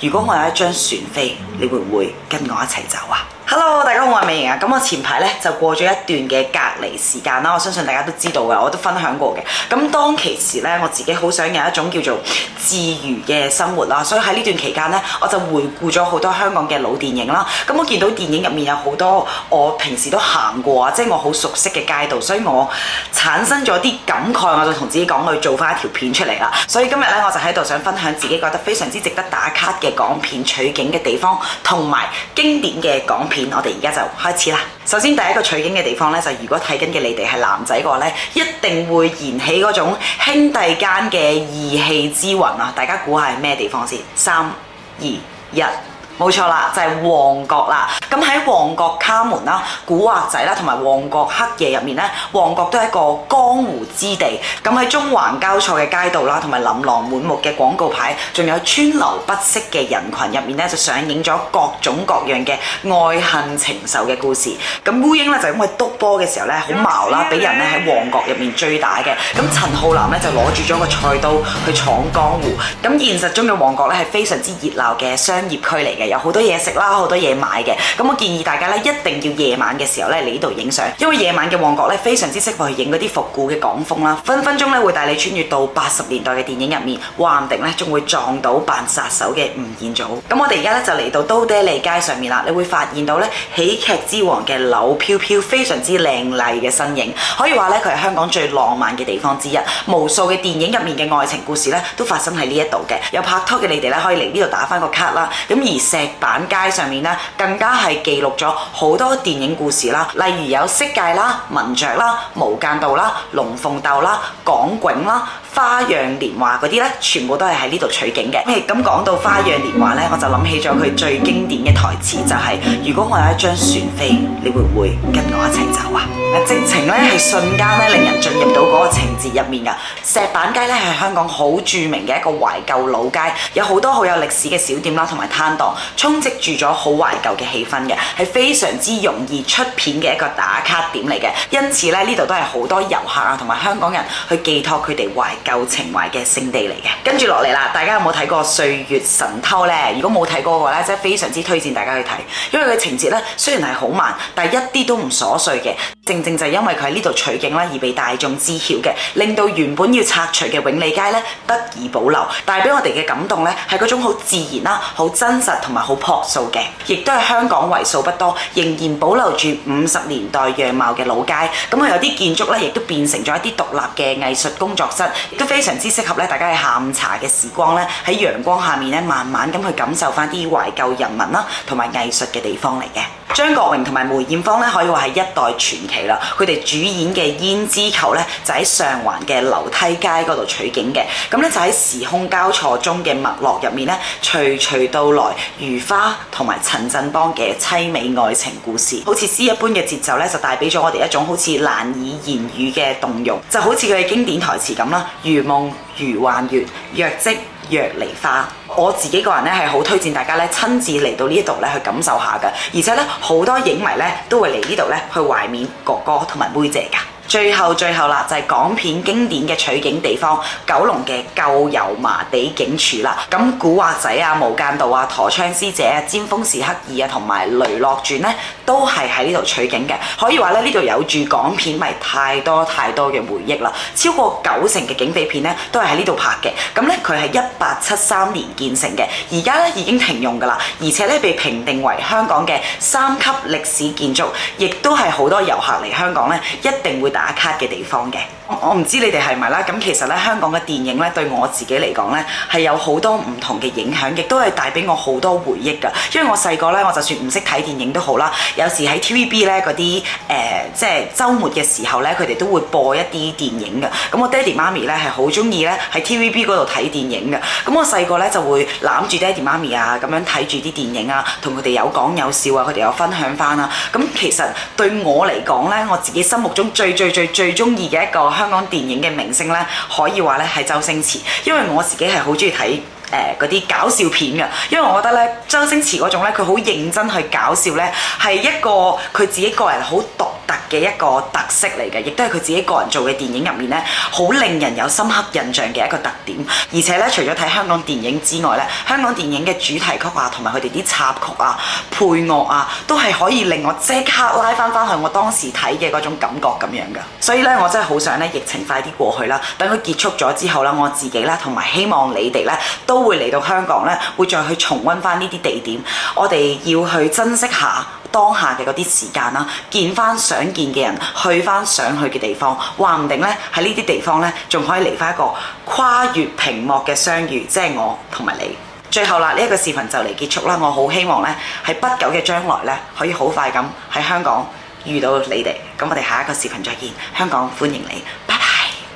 如果我有一張船飛，你會唔會跟我一齊走啊？Hello， 大家好，我係美瑩啊。咁我前排咧就過咗一段嘅隔離時間啦，我相信大家都知道嘅，我都分享過嘅。咁當其時咧，我自己好想有一種叫做自娛嘅生活啦，所以喺呢段期間咧，我就回顧咗好多香港嘅老電影啦。咁我見到電影入面有好多我平時都行過啊，即係我好熟悉嘅街道，所以我產生咗啲感慨，我就同自己講去做翻一條片出嚟啦。所以今日咧，我就喺度想分享自己覺得非常之值得打卡嘅港片取景嘅地方，同埋經典嘅港片。我哋而家就開始啦。首先第一個取景嘅地方咧，就如果睇緊嘅你哋係男仔嘅話咧，一定會燃起嗰種兄弟間嘅義氣之魂啊！大家估下係咩地方先？3、2、1。冇錯啦，就係旺角啦。咁喺旺角卡門啦、古惑仔啦同埋旺角黑夜入面咧，旺角都係一個江湖之地。咁喺中環交錯嘅街道啦，同埋琳琅滿目嘅廣告牌，仲有川流不息嘅人群入面咧，就上映咗各種各樣嘅愛恨情仇嘅故事。咁烏蠅咧就因為篤波嘅時候咧好矛啦，俾人咧喺旺角入面追打嘅。咁陳浩南咧就攞住咗個菜刀去闖江湖。咁現實中嘅旺角咧係非常之熱鬧嘅商業區嚟嘅。有好多嘢食啦，好多嘢買嘅。咁我建議大家咧一定要夜晚嘅時候咧嚟呢度影相，因為夜晚嘅旺角咧非常之適合去影嗰啲復古嘅港風啦，分分鐘咧會帶你穿越到80年代嘅電影入面，話唔定咧仲會撞到扮殺手嘅吳彥祖。咁我哋而家咧就嚟到都爹利街上面啦，你會發現到咧喜劇之王嘅柳飄飄非常之靚麗嘅身影，可以話咧佢係香港最浪漫嘅地方之一。無數嘅電影入面嘅愛情故事咧都發生喺呢一度嘅，有拍拖嘅你哋咧可以嚟呢度打翻個卡啦。咁而石板街上面咧，更加係記錄咗好多電影故事啦，例如有色戒啦、文雀啦、無間道啦、龍鳳鬥啦、港囧啦、花樣年華嗰啲咧，全部都係喺呢度取景嘅。咁講到花樣年華咧，我就諗起咗佢最經典嘅台詞，就係如果我有一張船飛，你會唔會跟我一齊走啊？直情咧係瞬間咧令人進入到嗰個情節入面噶。石板街咧係香港好著名嘅一個懷舊老街，有好多好有歷史嘅小店啦，同埋攤檔，充斥住咗好懷舊嘅氣氛嘅，係非常之容易出片嘅一個打卡點嚟嘅。因此咧呢度都係好多遊客啊同埋香港人去寄託佢哋懷舊情懷嘅聖地嚟嘅。跟住落嚟啦，大家有冇睇過《歲月神偷》呢？如果冇睇過嘅話咧，真係非常之推薦大家去睇，因為佢嘅情節咧雖然係好慢，但係一啲都唔瑣碎嘅。正正就係因為佢喺呢度取景啦，而被大眾知曉嘅，令到原本要拆除嘅永利街咧得以保留，帶俾我哋嘅感動咧係嗰種好自然啦、好真實同埋好樸素嘅，亦都係香港為數不多仍然保留住50年代樣貌嘅老街。咁佢有啲建築咧，亦都變成咗一啲獨立嘅藝術工作室，亦都非常之適合咧大家去下午茶嘅時光咧，喺陽光下面咧慢慢咁去感受翻啲懷舊人文啦同埋藝術嘅地方嚟嘅。張國榮同埋梅艷芳咧可以話係一代傳奇啦，佢哋主演嘅《胭脂扣》咧就喺上環嘅樓梯街嗰度取景嘅。咁咧就喺時空交錯中嘅脈絡入面咧，徐徐到來如花同埋陳振邦嘅淒美愛情故事，好似詩一般嘅節奏咧，就帶俾咗我哋一種好似難以言語嘅動容，就好似佢嘅經典台詞咁啦，如夢如幻月，若即若離花。我自己個人咧係好推薦大家咧親自嚟到呢一度咧去感受下㗎，而且咧好多影迷咧都會嚟呢度咧去懷緬哥哥同埋妹姐㗎。最後啦，就係港片經典嘅取景地方九龍嘅舊油麻地警署啦。咁古惑仔啊、無間道啊、陀槍師姐啊、尖峰時刻2啊同埋雷洛傳咧，都係喺呢度取景嘅。可以話咧呢度有住港片迷太多嘅回憶啦。超過90%嘅警匪片咧都係喺呢度拍嘅。咁咧佢係1873年建成嘅，而家咧已經停用㗎啦，而且咧被評定為香港嘅3級歷史建築，亦都係好多遊客嚟香港咧一定會打卡嘅地方嘅。我唔知你哋係咪啦，咁其實咧香港嘅電影咧對我自己嚟講咧係有好多唔同嘅影響，亦都係帶俾我好多回憶㗎。因為我細個咧，我就算唔識睇電影都好啦，有時喺 TVB 咧嗰啲即係週末嘅時候咧，佢哋都會播一啲電影㗎。咁我爹哋媽咪咧係好中意咧喺 TVB 嗰度睇電影㗎。咁我細個咧就會攬住爹哋媽咪啊，咁樣睇住啲電影啊，同佢哋有講有笑啊，佢哋有分享翻啊。咁其實對我嚟講咧，我自己心目中最中意嘅一個香港電影嘅明星咧，可以話咧係周星馳，因為我自己係好中意睇嗰啲搞笑片嘅，因為我覺得咧周星馳嗰種咧佢好認真去搞笑咧，係一個佢自己個人好獨特特嘅一個特色嚟嘅，亦都係佢自己個人做嘅電影入面咧，好令人有深刻印象嘅一個特點。而且咧，除咗睇香港電影之外咧，香港電影嘅主題曲啊，同埋佢哋啲插曲啊、配樂啊，都係可以令我即刻拉翻去我當時睇嘅嗰種感覺咁樣噶。所以咧，我真係好想咧，疫情快啲過去啦，等佢結束咗之後啦，我自己啦，同埋希望你哋咧，都會嚟到香港咧，會再去重溫翻呢啲地點。我哋要去珍惜下當下嘅嗰啲時間啦，見翻想見嘅人，去翻想去嘅地方，話唔定咧喺呢啲地方咧，仲可以嚟翻一個跨越屏幕嘅相遇，即係我同埋你。最後啦，呢一個視頻就嚟結束啦，我好希望咧喺不久嘅將來咧，可以好快咁喺香港遇到你哋。咁我哋下一個視頻再見，香港歡迎你，拜拜。